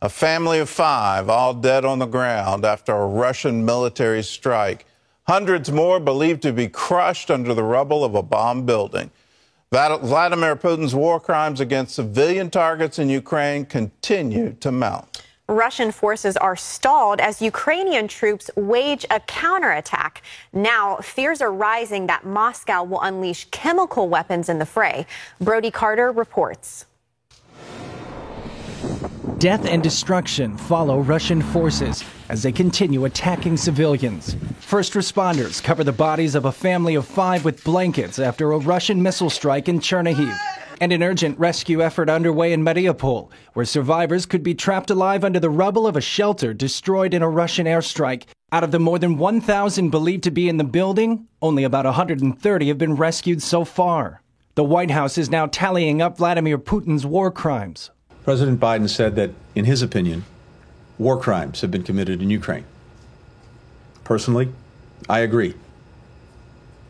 A family of 5 all dead on the ground after a Russian military strike. Hundreds more believed to be crushed under the rubble of a bombed building. Vladimir Putin's war crimes against civilian targets in Ukraine continue to mount. Russian forces are stalled as Ukrainian troops wage a counterattack. Now, fears are rising that Moscow will unleash chemical weapons in the fray. Brody reports. Death and destruction follow Russian forces as they continue attacking civilians. First responders cover the bodies of a family of 5 with blankets after a Russian missile strike in Chernihiv. And an urgent rescue effort underway in Mariupol, where survivors could be trapped alive under the rubble of a shelter destroyed in a Russian airstrike. Out of the more than 1,000 believed to be in the building, only about 130 have been rescued so far. The White House is now tallying up Vladimir Putin's war crimes. President Biden said that, in his opinion, war crimes have been committed in Ukraine. Personally, I agree.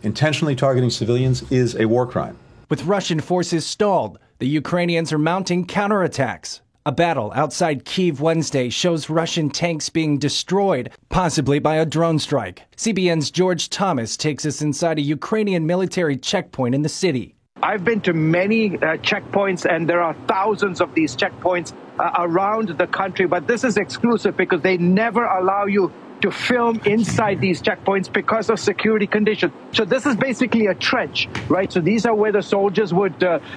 Intentionally targeting civilians is a war crime. With Russian forces stalled, the Ukrainians are mounting counterattacks. A battle outside Kyiv Wednesday shows Russian tanks being destroyed, possibly by a drone strike. CBN's George Thomas takes us inside a Ukrainian military checkpoint in the city. I've been to many checkpoints, and there are thousands of these checkpoints around the country, but this is exclusive because they never allow you to film inside these checkpoints because of security conditions. So this is basically a trench, right? So these are where the soldiers would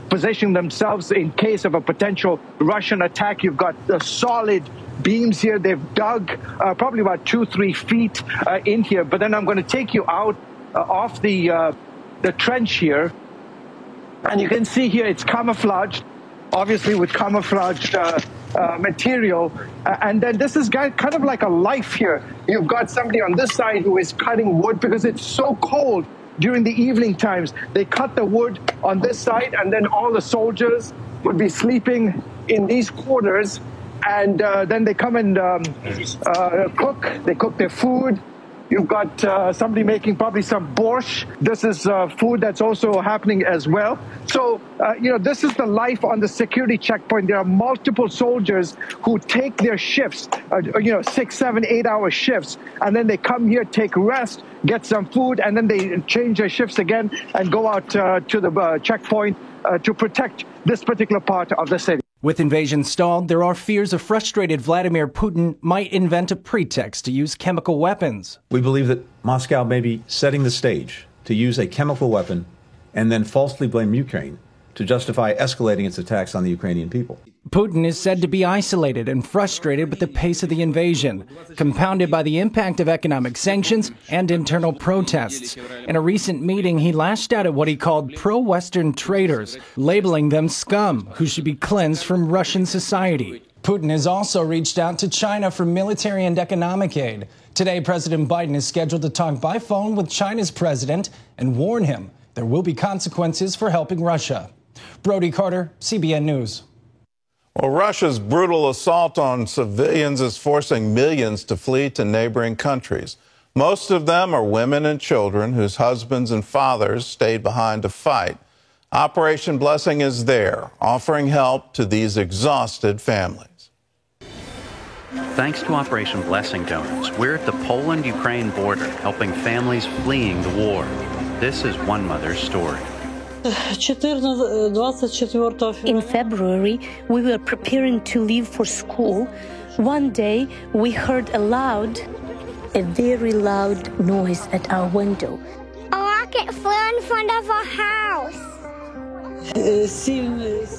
position themselves in case of a potential Russian attack. You've got solid beams here. They've dug probably about 2-3 feet in here. But then I'm going to take you out off the trench here. And you can see here it's camouflaged, obviously with camouflaged material. And then this is kind of like a life here. You've got somebody on this side who is cutting wood because it's so cold during the evening times. They cut the wood on this side, and then all the soldiers would be sleeping in these quarters. And then they come and cook. They cook their food. You've got somebody making probably some borscht. This is food that's also happening as well. So, this is the life on the security checkpoint. There are multiple soldiers who take their shifts, 6, 7, 8-hour shifts, and then they come here, take rest, get some food, and then they change their shifts again and go out to the checkpoint to protect this particular part of the city. With invasion stalled, there are fears a frustrated Vladimir Putin might invent a pretext to use chemical weapons. We believe that Moscow may be setting the stage to use a chemical weapon and then falsely blame Ukraine to justify escalating its attacks on the Ukrainian people. Putin is said to be isolated and frustrated with the pace of the invasion, compounded by the impact of economic sanctions and internal protests. In a recent meeting, he lashed out at what he called pro-Western traitors, labeling them scum who should be cleansed from Russian society. Putin has also reached out to China for military and economic aid. Today, President Biden is scheduled to talk by phone with China's president and warn him there will be consequences for helping Russia. Brody, CBN News. Well, Russia's brutal assault on civilians is forcing millions to flee to neighboring countries. Most of them are women and children whose husbands and fathers stayed behind to fight. Operation Blessing is there, offering help to these exhausted families. Thanks to Operation Blessing donors, we're at the Poland-Ukraine border helping families fleeing the war. This is one mother's story. In February, we were preparing to leave for school. One day, we heard a very loud noise at our window. A rocket flew in front of our house.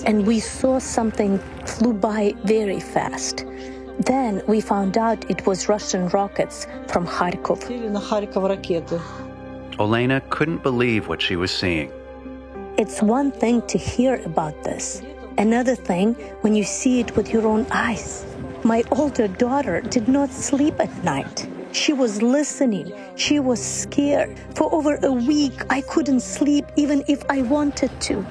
And we saw something flew by very fast. Then we found out it was Russian rockets from Kharkov. Olena couldn't believe what she was seeing. It's one thing to hear about this. Another thing when you see it with your own eyes. My older daughter did not sleep at night. She was listening. She was scared. For over a week, I couldn't sleep even if I wanted to.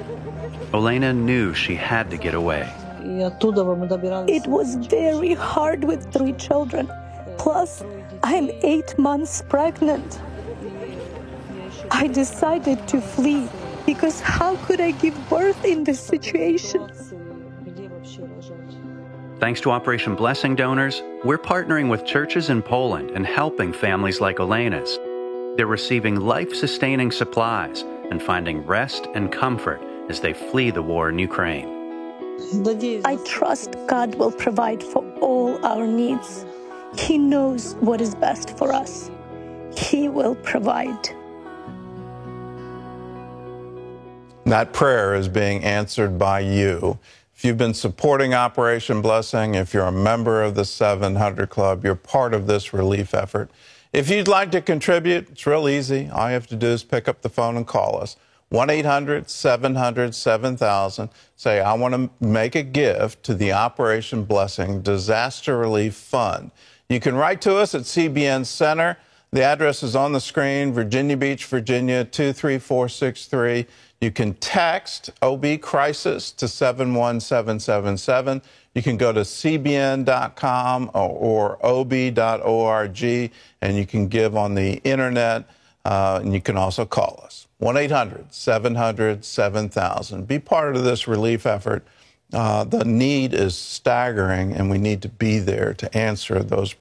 Olena knew she had to get away. It was very hard with 3 children. Plus, I'm 8 months pregnant. I decided to flee because how could I give birth in this situation? Thanks to Operation Blessing donors, we're partnering with churches in Poland and helping families like Olena's. They're receiving life-sustaining supplies and finding rest and comfort as they flee the war in Ukraine. I trust God will provide for all our needs. He knows what is best for us. He will provide. That prayer is being answered by you. If you've been supporting Operation Blessing, if you're a member of the 700 Club, you're part of this relief effort. If you'd like to contribute, it's real easy. All you have to do is pick up the phone and call us. 1-800-700-7000. Say, I want to make a gift to the Operation Blessing Disaster Relief Fund. You can write to us at CBN Center. The address is on the screen, Virginia Beach, Virginia, 23463. You can text OB Crisis to 71777. You can go to cbn.com or ob.org, and you can give on the internet, and you can also call us. 1-800-700-7000. Be part of this relief effort. The need is staggering, and we need to be there to answer those